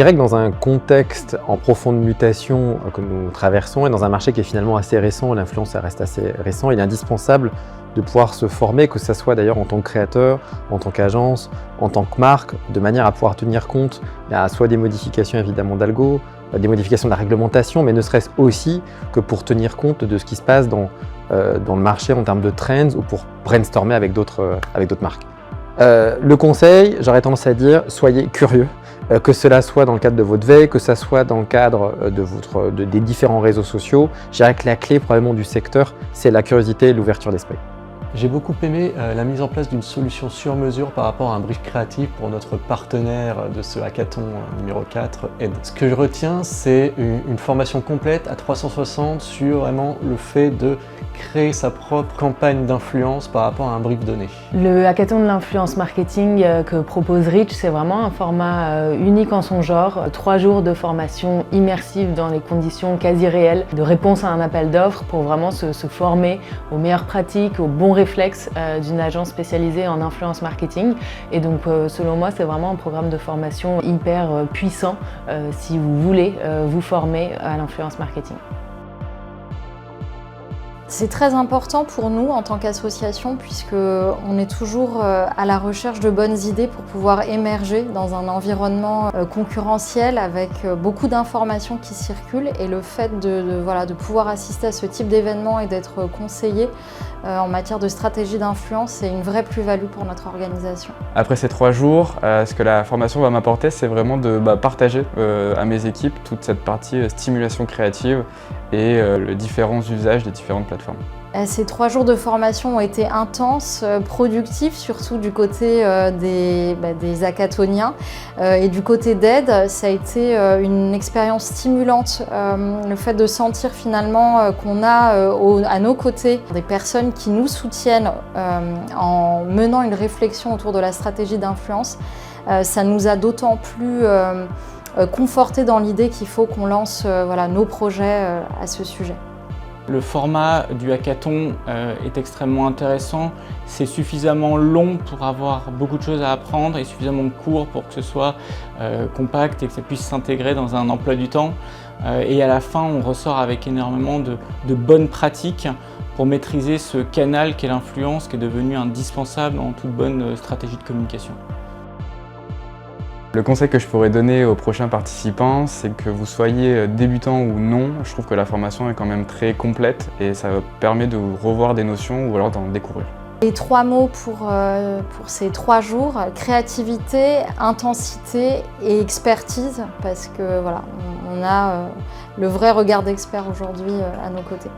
dirais que dans un contexte en profonde mutation que nous traversons et dans un marché qui est finalement assez récent, l'influence reste assez récent, il est indispensable de pouvoir se former, que ce soit d'ailleurs en tant que créateur, en tant qu'agence, en tant que marque, de manière à pouvoir tenir compte soit des modifications évidemment d'algo, des modifications de la réglementation, mais ne serait-ce aussi que pour tenir compte de ce qui se passe dans le marché en termes de trends ou pour brainstormer avec d'autres marques. Le conseil, j'aurais tendance à dire, soyez curieux, que cela soit dans le cadre de votre veille, que ça soit dans le cadre des différents réseaux sociaux. Je dirais que la clé probablement du secteur, c'est la curiosité et l'ouverture d'esprit. J'ai beaucoup aimé la mise en place d'une solution sur mesure par rapport à un brief créatif pour notre partenaire de ce hackathon numéro 4, Ed. Ce que je retiens, c'est une formation complète à 360 sur vraiment le fait de créer sa propre campagne d'influence par rapport à un brief donné. Le hackathon de l'influence marketing que propose Reach, c'est vraiment un format unique en son genre. 3 jours de formation immersive dans les conditions quasi réelles, de réponse à un appel d'offres pour vraiment se former aux meilleures pratiques, aux bons réflexes d'une agence spécialisée en influence marketing. Et donc selon moi, c'est vraiment un programme de formation hyper puissant si vous voulez vous former à l'influence marketing. C'est très important pour nous en tant qu'association puisqu'on est toujours à la recherche de bonnes idées pour pouvoir émerger dans un environnement concurrentiel avec beaucoup d'informations qui circulent et le fait de pouvoir assister à ce type d'événement et d'être conseillé en matière de stratégie d'influence, c'est une vraie plus-value pour notre organisation. Après ces 3 jours, ce que la formation va m'apporter, c'est vraiment de partager à mes équipes toute cette partie stimulation créative et les différents usages des différentes plateformes. Ces 3 jours de formation ont été intenses, productifs, surtout du côté des hackathoniens. Et du côté d'Ed, ça a été une expérience stimulante. Le fait de sentir finalement qu'on a à nos côtés des personnes qui nous soutiennent en menant une réflexion autour de la stratégie d'influence, ça nous a d'autant plus confortés dans l'idée qu'il faut qu'on lance nos projets à ce sujet. Le format du hackathon est extrêmement intéressant. C'est suffisamment long pour avoir beaucoup de choses à apprendre et suffisamment court pour que ce soit compact et que ça puisse s'intégrer dans un emploi du temps. Et à la fin, on ressort avec énormément de bonnes pratiques pour maîtriser ce canal qu'est l'influence, qui est devenu indispensable dans toute bonne stratégie de communication. Le conseil que je pourrais donner aux prochains participants, c'est que vous soyez débutant ou non, je trouve que la formation est quand même très complète et ça permet de revoir des notions ou alors d'en découvrir. Les 3 mots pour ces 3 jours, créativité, intensité et expertise, parce que voilà, on a le vrai regard d'expert aujourd'hui à nos côtés.